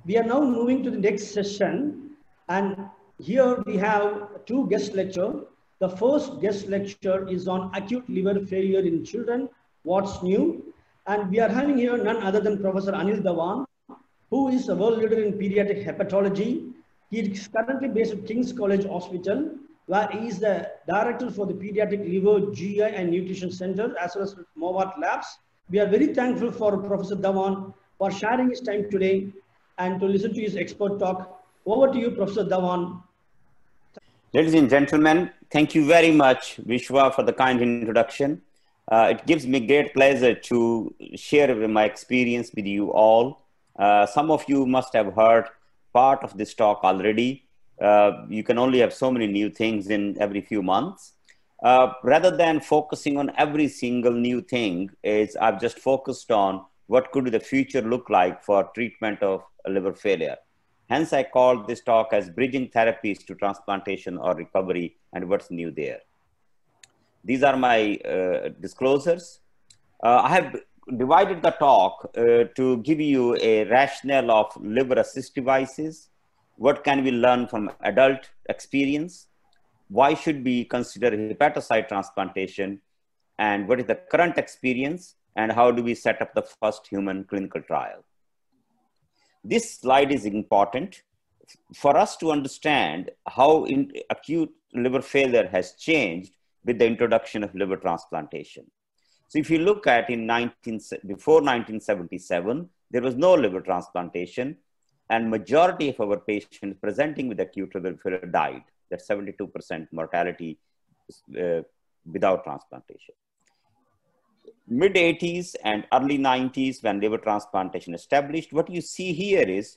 We are now moving to the next session, and here we have two guest lecture. The first guest lecture is on acute liver failure in children, what's new? And we are having here none other than Professor Anil Dhawan, who is a world leader in pediatric hepatology. He is currently based at King's College Hospital, where he is the director for the Pediatric Liver, GI and Nutrition Center, as well as Movat Labs. We are very thankful for Professor Dhawan for sharing his time today and to listen to his expert talk. Over to you, Professor Dhawan. Ladies and gentlemen, thank you very much, Vishwa, for the kind introduction. It gives me great pleasure to share my experience with you all. Some of you must have heard part of this talk already. You can only have so many new things in every few months. Rather than focusing on every single new thing, I've just focused on what could the future look like for treatment of liver failure. Hence, I called this talk as Bridging Therapies to Transplantation or Recovery and What's New There. These are my disclosures. I have divided the talk to give you a rationale of liver assist devices. What can we learn from adult experience? Why should we consider hepatocyte transplantation? And what is the current experience? And how do we set up the first human clinical trial? This slide is important for us to understand how acute liver failure has changed with the introduction of liver transplantation. So if you look at before 1977, there was no liver transplantation, and majority of our patients presenting with acute liver failure died. That's 72% mortality without transplantation. Mid 80s and early 90s, when liver transplantation established, what you see here is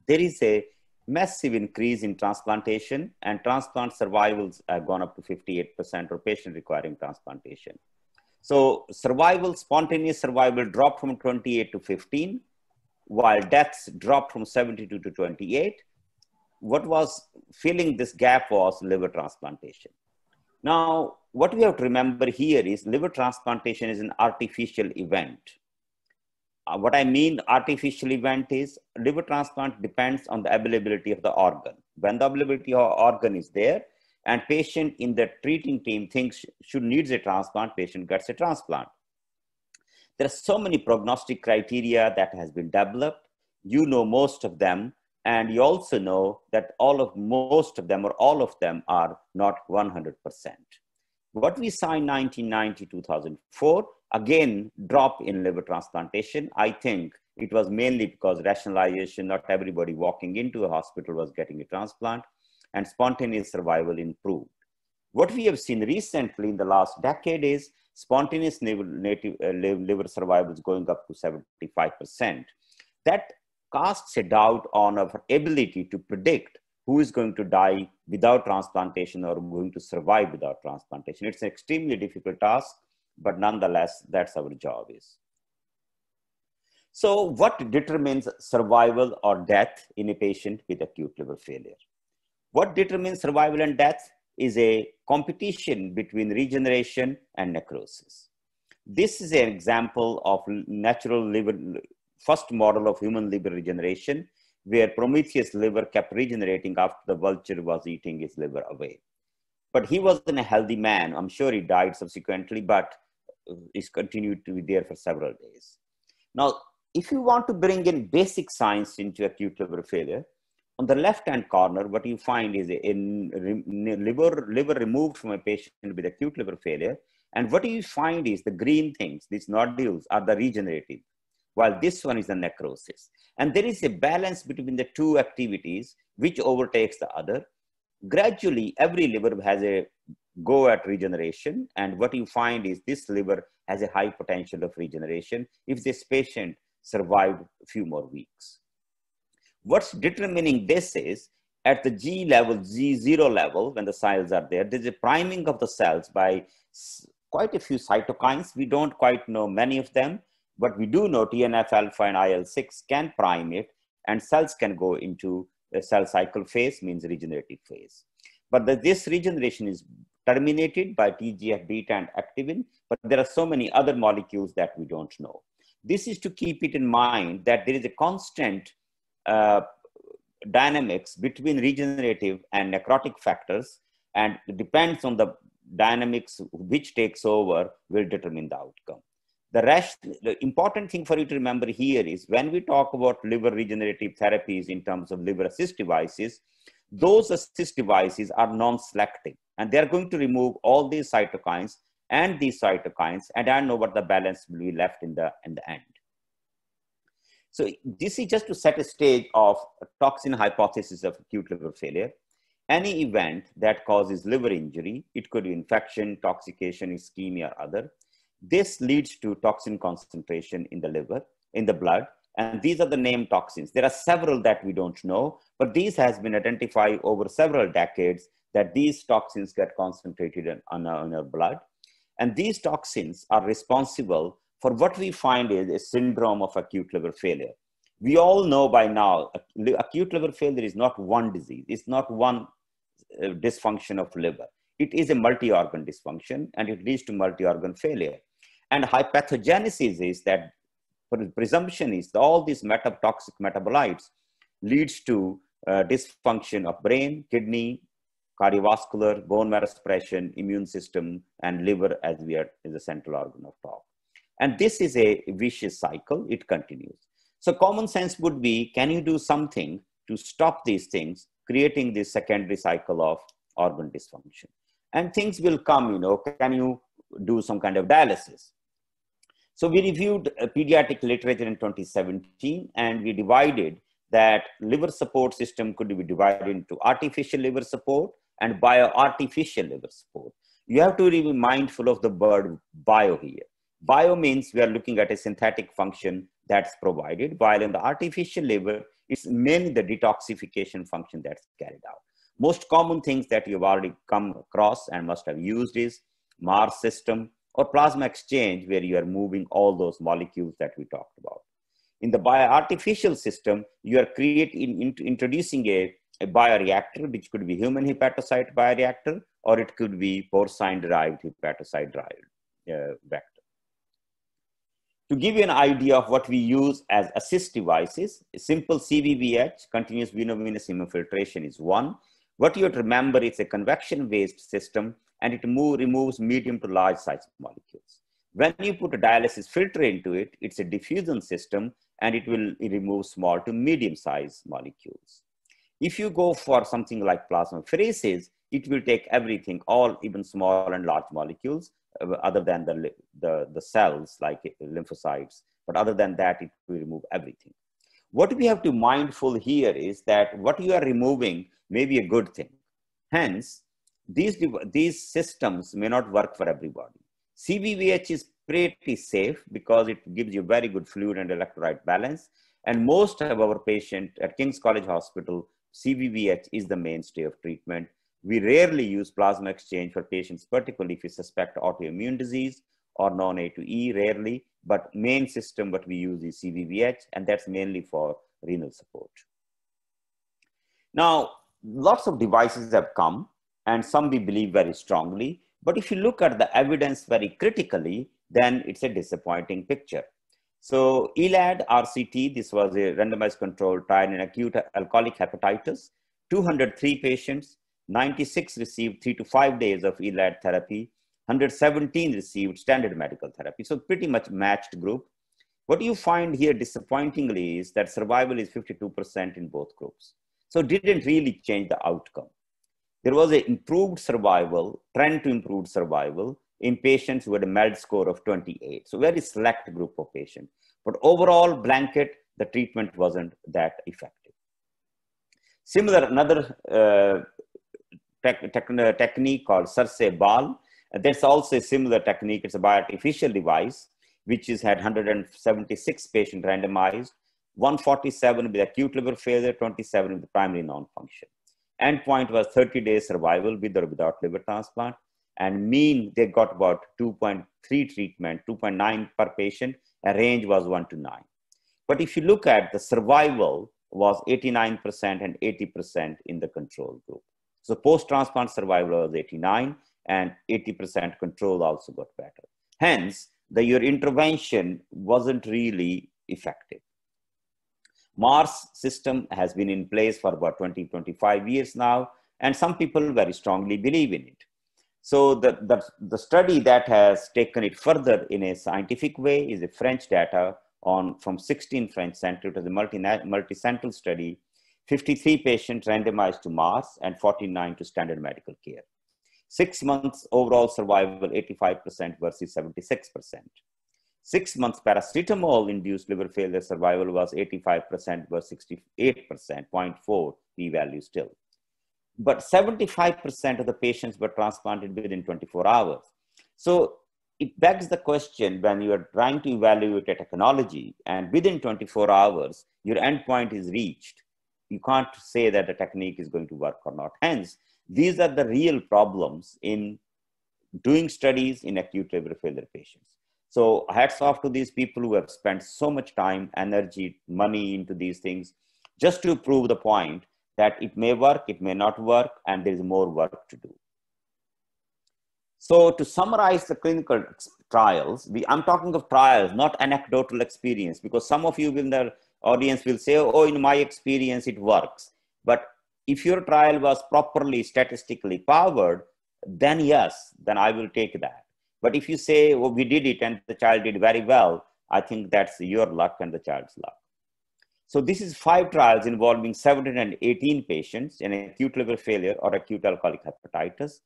there is a massive increase in transplantation, and transplant survivals have gone up to 58% or patient requiring transplantation. So survival, spontaneous survival dropped from 28 to 15, while deaths dropped from 72 to 28. What was filling this gap was liver transplantation. Now, what we have to remember here is liver transplantation is an artificial event. What I mean artificial event is liver transplant depends on the availability of the organ. When the availability of organ is there and patient in the treating team thinks needs a transplant, patient gets a transplant. There are so many prognostic criteria that has been developed. You know most of them. And you also know that most of them or all of them are not 100%. What we saw in 1990, 2004, again, drop in liver transplantation. I think it was mainly because rationalization, not everybody walking into a hospital was getting a transplant, and spontaneous survival improved. What we have seen recently in the last decade is spontaneous liver survival is going up to 75%. That casts a doubt on our ability to predict who is going to die without transplantation or going to survive without transplantation. It's an extremely difficult task, but nonetheless, that's our job is. So what determines survival or death in a patient with acute liver failure? What determines survival and death is a competition between regeneration and necrosis. This is an example of natural liver, first model of human liver regeneration, where Prometheus' liver kept regenerating after the vulture was eating his liver away. But he wasn't a healthy man. I'm sure he died subsequently, but he's continued to be there for several days. Now, if you want to bring in basic science into acute liver failure, on the left-hand corner, what you find is a liver removed from a patient with acute liver failure. And what you find is the green things, these nodules are the regenerative, while this one is the necrosis. And there is a balance between the two activities, which overtakes the other. Gradually, every liver has a go at regeneration. And what you find is this liver has a high potential of regeneration if this patient survived a few more weeks. What's determining this is at the G level, G0 level, when the cells are there, there's a priming of the cells by quite a few cytokines. We don't quite know many of them, but we do know TNF-alpha and IL-6 can prime it, and cells can go into a cell cycle phase, means regenerative phase. But this regeneration is terminated by TGF-beta and activin, but there are so many other molecules that we don't know. This is to keep it in mind that there is a constant dynamics between regenerative and necrotic factors, and it depends on the dynamics which takes over will determine the outcome. The important thing for you to remember here is when we talk about liver regenerative therapies in terms of liver assist devices, those assist devices are non-selective, and they're going to remove all these cytokines and I know what the balance will be left in the end. So this is just to set a stage of a toxin hypothesis of acute liver failure. Any event that causes liver injury, it could be infection, intoxication, ischemia, or other. This leads to toxin concentration in the liver, in the blood, and these are the named toxins. There are several that we don't know, but these has been identified over several decades that these toxins get concentrated on our blood. And these toxins are responsible for what we find is a syndrome of acute liver failure. We all know by now, acute liver failure is not one disease. It's not one dysfunction of liver. It is a multi-organ dysfunction, and it leads to multi-organ failure. And hypathogenesis is that presumption is that all these toxic metabolites leads to dysfunction of brain, kidney, cardiovascular, bone marrow suppression, immune system, and liver as the central organ of talk. And this is a vicious cycle. It continues. So common sense would be, can you do something to stop these things, creating this secondary cycle of organ dysfunction? And things will come, can you do some kind of dialysis? So we reviewed pediatric literature in 2017, and we divided that liver support system could be divided into artificial liver support and bio-artificial liver support. You have to be mindful of the word bio here. Bio means we are looking at a synthetic function that's provided, while in the artificial liver, it's mainly the detoxification function that's carried out. Most common things that you've already come across and must have used is Mars system or plasma exchange, where you are moving all those molecules that we talked about. In the bioartificial system, you are introducing a bioreactor, which could be human hepatocyte bioreactor, or it could be porcine-derived hepatocyte-derived vector. To give you an idea of what we use as assist devices, a simple CVVH, continuous veno-venous hemofiltration, is one. What you have to remember, it's a convection-based system, and it removes medium to large size molecules. When you put a dialysis filter into it, it's a diffusion system, and it will remove small to medium size molecules. If you go for something like plasmapheresis, it will take everything, all even small and large molecules, other than the cells like lymphocytes. But other than that, it will remove everything. What we have to be mindful here is that what you are removing may be a good thing. Hence, these systems may not work for everybody. CVVH is pretty safe because it gives you very good fluid and electrolyte balance. And most of our patients at King's College Hospital, CVVH is the mainstay of treatment. We rarely use plasma exchange for patients, particularly if you suspect autoimmune disease or non-A to E, rarely, but main system what we use is CVVH, and that's mainly for renal support. Now, lots of devices have come, and some we believe very strongly, but if you look at the evidence very critically, then it's a disappointing picture. So ELAD RCT, this was a randomized controlled trial in acute alcoholic hepatitis, 203 patients, 96 received 3 to 5 days of ELAD therapy, 117 received standard medical therapy. So pretty much matched group. What you find here disappointingly is that survival is 52% in both groups. So it didn't really change the outcome. There was an improved survival, trend to improved survival in patients who had a MELD score of 28. So very select group of patients. But overall blanket, the treatment wasn't that effective. Similar, another technique called Sarse-Ball. There's also a similar technique. It's a bioartificial device, which had 176 patients randomized, 147 with acute liver failure, 27 with primary non-function. Endpoint was 30 days survival with or without liver transplant. And mean, they got about 2.3 treatment, 2.9 per patient. A range was 1 to 9. But if you look at the survival was 89% and 80% in the control group. So post-transplant survival was 89 and 80% control also got better. Hence, your intervention wasn't really effective. Mars system has been in place for about 20, 25 years now, and some people very strongly believe in it. So the study that has taken it further in a scientific way is a French data from 16 French centers. It was a multi-central study, 53 patients randomized to Mars and 49 to standard medical care. 6 months overall survival, 85% versus 76%. 6 months paracetamol-induced liver failure survival was 85% versus 68%, 0.4 p-value still. But 75% of the patients were transplanted within 24 hours. So it begs the question, when you are trying to evaluate a technology and within 24 hours, your endpoint is reached, you can't say that the technique is going to work or not. Hence, these are the real problems in doing studies in acute liver failure patients. So hats off to these people who have spent so much time, energy, money into these things just to prove the point that it may work, it may not work, and there is more work to do. So to summarize the clinical trials, I'm talking of trials, not anecdotal experience, because some of you in the audience will say, oh, in my experience, it works. But if your trial was properly statistically powered, then yes, then I will take that. But if you say, oh, we did it and the child did very well, I think that's your luck and the child's luck. So this is 5 trials involving 718 patients in acute liver failure or acute alcoholic hepatitis.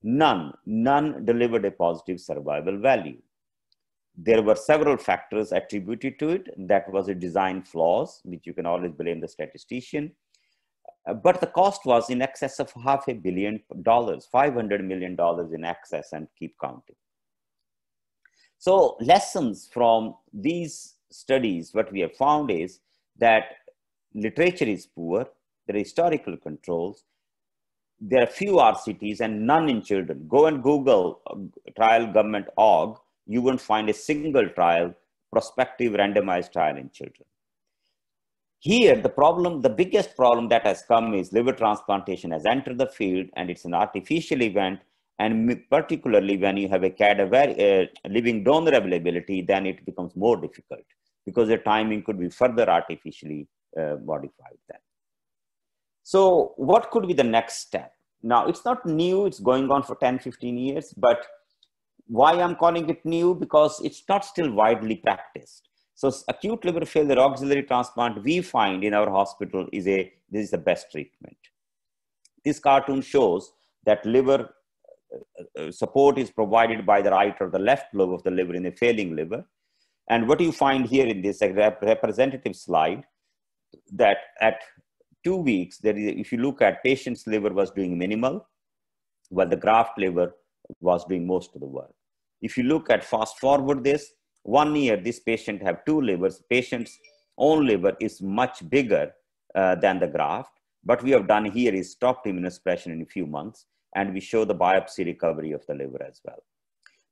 None delivered a positive survival value. There were several factors attributed to it. That was a design flaws, which you can always blame the statistician. But the cost was in excess of $500 million, $500 million in excess, and keep counting. So lessons from these studies, what we have found is that literature is poor, there are historical controls, there are few RCTs and none in children. Go and Google trialgovernment.org, you won't find a single trial, prospective randomized trial in children. Here, the biggest problem that has come is liver transplantation has entered the field, and it's an artificial event. And particularly when you have a cadaver, living donor availability, then it becomes more difficult because the timing could be further artificially modified then. So what could be the next step? Now, it's not new, it's going on for 10, 15 years, but why I'm calling it new? Because it's not still widely practiced. So acute liver failure auxiliary transplant, we find in our hospital this is the best treatment. This cartoon shows that liver support is provided by the right or the left lobe of the liver in a failing liver. And what you find here in this representative slide, that at 2 weeks, if you look at patient's liver was doing minimal, while the graft liver was doing most of the work. If you look at fast forward this, 1 year, this patient have 2 livers. Patient's own liver is much bigger than the graft. What we have done here is stopped immunosuppression in a few months, and we show the biopsy recovery of the liver as well.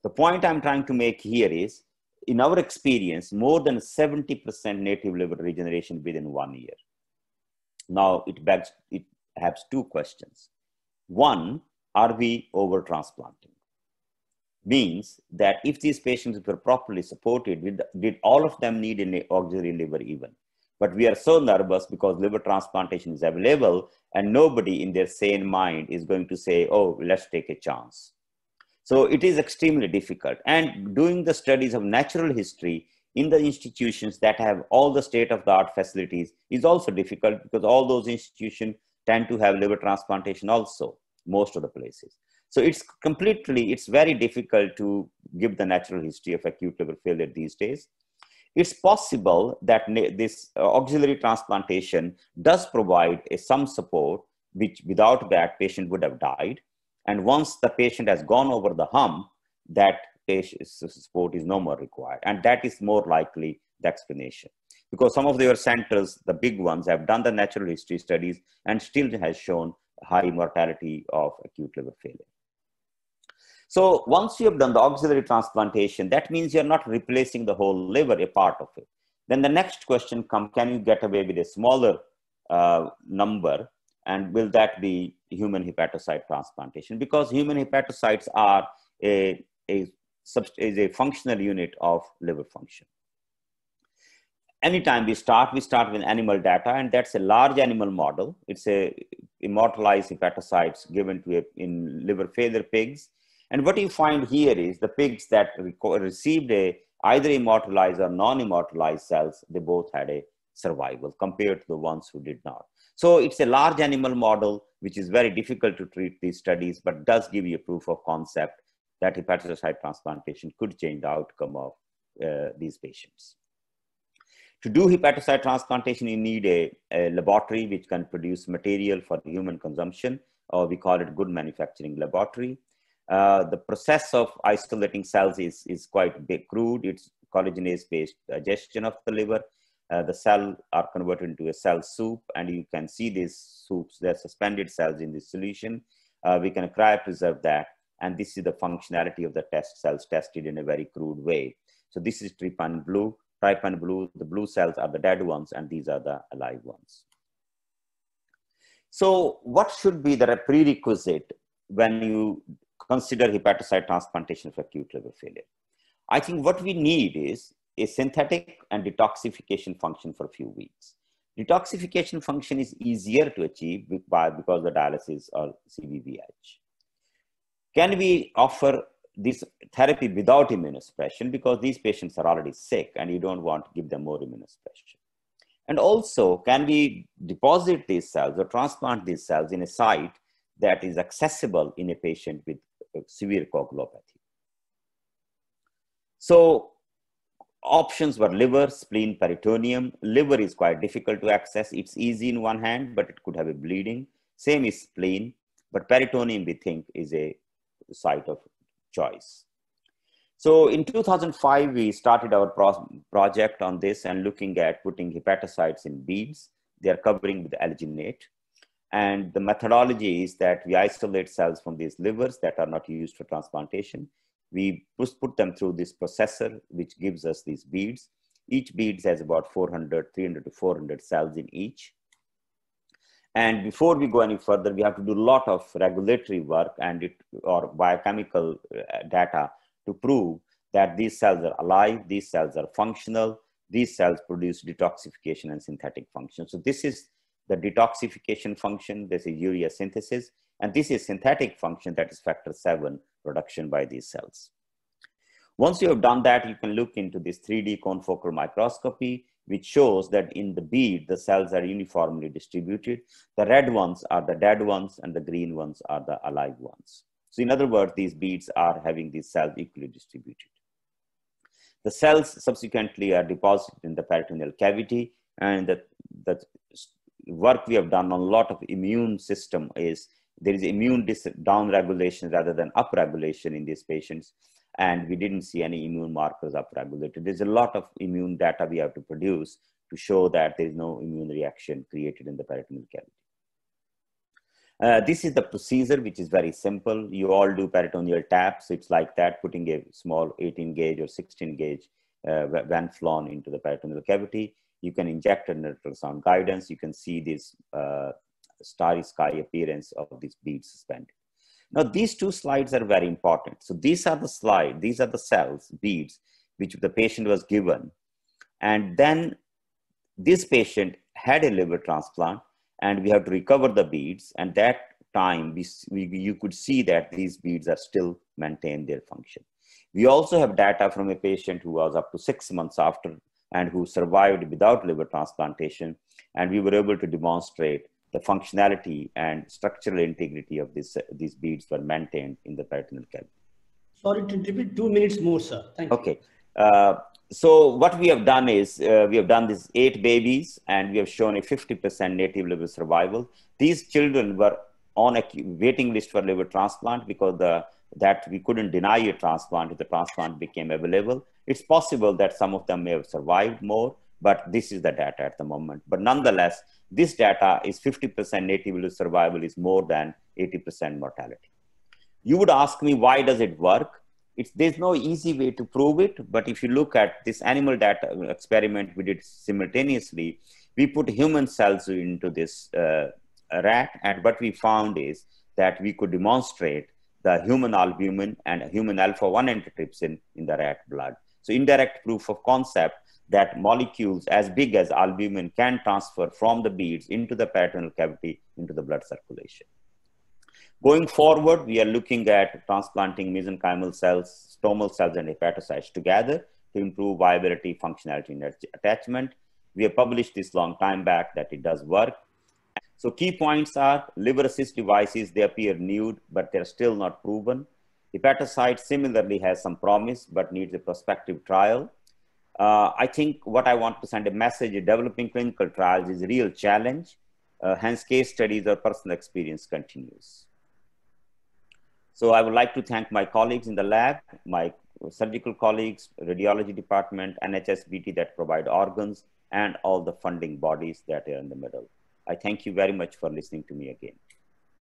The point I'm trying to make here is, in our experience, more than 70% native liver regeneration within 1 year. Now, it has 2 questions. One, are we over transplanting? Means that if these patients were properly supported, did all of them need an auxiliary liver even? But we are so nervous because liver transplantation is available and nobody in their sane mind is going to say, oh, let's take a chance. So it is extremely difficult. And doing the studies of natural history in the institutions that have all the state-of-the-art facilities is also difficult because all those institutions tend to have liver transplantation also, most of the places. So it's very difficult to give the natural history of acute liver failure these days. It's possible that this auxiliary transplantation does provide some support, which without that patient would have died. And once the patient has gone over the hump, that patient's support is no more required. And that is more likely the explanation. Because some of their centers, the big ones, have done the natural history studies and still has shown high mortality of acute liver failure. So once you have done the auxiliary transplantation, that means you're not replacing the whole liver, a part of it. Then the next question comes, can you get away with a smaller number? And will that be human hepatocyte transplantation? Because human hepatocytes are a functional unit of liver function. anytime we start with animal data, and that's a large animal model. It's a immortalized hepatocytes given to in liver failure pigs. And what you find here is the pigs that received either immortalized or non-immortalized cells, they both had a survival compared to the ones who did not. So it's a large animal model, which is very difficult to treat these studies, but does give you a proof of concept that hepatocyte transplantation could change the outcome of these patients. To do hepatocyte transplantation, you need a laboratory which can produce material for human consumption, or we call it good manufacturing laboratory. The process of isolating cells is quite crude. It's collagenase-based digestion of the liver. The cells are converted into a cell soup, and you can see these soups, they're suspended cells in this solution. We can cryopreserve that, and this is the functionality of the test cells tested in a very crude way. So this is trypan blue. Trypan blue, the blue cells are the dead ones, and these are the alive ones. So what should be the prerequisite when you consider hepatocyte transplantation for acute liver failure? I think what we need is a synthetic and detoxification function for a few weeks. Detoxification function is easier to achieve because of dialysis or CVVH. Can we offer this therapy without immunosuppression, because these patients are already sick and you don't want to give them more immunosuppression? And also, can we deposit these cells or transplant these cells in a site that is accessible in a patient with severe coagulopathy? So options were liver, spleen, peritoneum. Liver is quite difficult to access. It's easy in one hand, but it could have a bleeding. Same is spleen, but peritoneum we think is a site of choice. So in 2005, we started our project on this and looking at putting hepatocytes in beads. They are covering with alginate. And the methodology is that we isolate cells from these livers that are not used for transplantation. We put them through this processor, which gives us these beads. Each bead has about 300 to 400 cells in each. And before we go any further, we have to do a lot of regulatory work or biochemical data to prove that these cells are alive, these cells are functional, these cells produce detoxification and synthetic function. So this is the detoxification function, this is urea synthesis, and this is synthetic function, that is factor 7 production by these cells. Once you have done that, you can look into this 3D confocal microscopy, which shows that in the bead, the cells are uniformly distributed. The red ones are the dead ones and the green ones are the alive ones. So in other words, these beads are having these cells equally distributed. The cells subsequently are deposited in the peritoneal cavity, and the work we have done on a lot of immune system is there is immune downregulation rather than upregulation in these patients. And we didn't see any immune markers upregulated. There's a lot of immune data we have to produce to show that there is no immune reaction created in the peritoneal cavity. This is the procedure, which is very simple. You all do peritoneal taps. It's like that, putting a small 18 gauge or 16 gauge Venflon into the peritoneal cavity. You can inject an ultrasound guidance. You can see this starry sky appearance of these beads suspended. Now, these two slides are very important. So these are the slides, these are the cells, beads, which the patient was given. And then this patient had a liver transplant, and we have to recover the beads. And that time, you could see that these beads are still maintain their function. We also have data from a patient who was up to 6 months after and who survived without liver transplantation. And we were able to demonstrate the functionality and structural integrity of these beads were maintained in the peritoneal cavity. Sorry to interrupt, 2 minutes more, sir. Thank you. Okay. So what we have done is we have done these 8 babies, and we have shown a 50% native liver survival. These children were on a waiting list for liver transplant because that we couldn't deny a transplant if the transplant became available. It's possible that some of them may have survived more, but this is the data at the moment. But nonetheless, this data is 50% native liver survival is more than 80% mortality. You would ask me, why does it work? There's no easy way to prove it, but if you look at this animal data experiment we did simultaneously, we put human cells into this rat, and what we found is that we could demonstrate the human albumin and human alpha-1 antitrypsin in the rat blood. So indirect proof of concept that molecules as big as albumin can transfer from the beads into the peritoneal cavity into the blood circulation. Going forward, we are looking at transplanting mesenchymal cells, stromal cells, and hepatocytes together to improve viability, functionality, and attachment. We have published this long time back that it does work. So key points are liver assist devices, they appear nude, but they're still not proven. Hepatocyte similarly has some promise, but needs a prospective trial. I think what I want to send a message is developing clinical trials is a real challenge. Hence case studies or personal experience continues. So I would like to thank my colleagues in the lab, my surgical colleagues, radiology department, NHSBT that provide organs, and all the funding bodies that are in the middle. I thank you very much for listening to me again.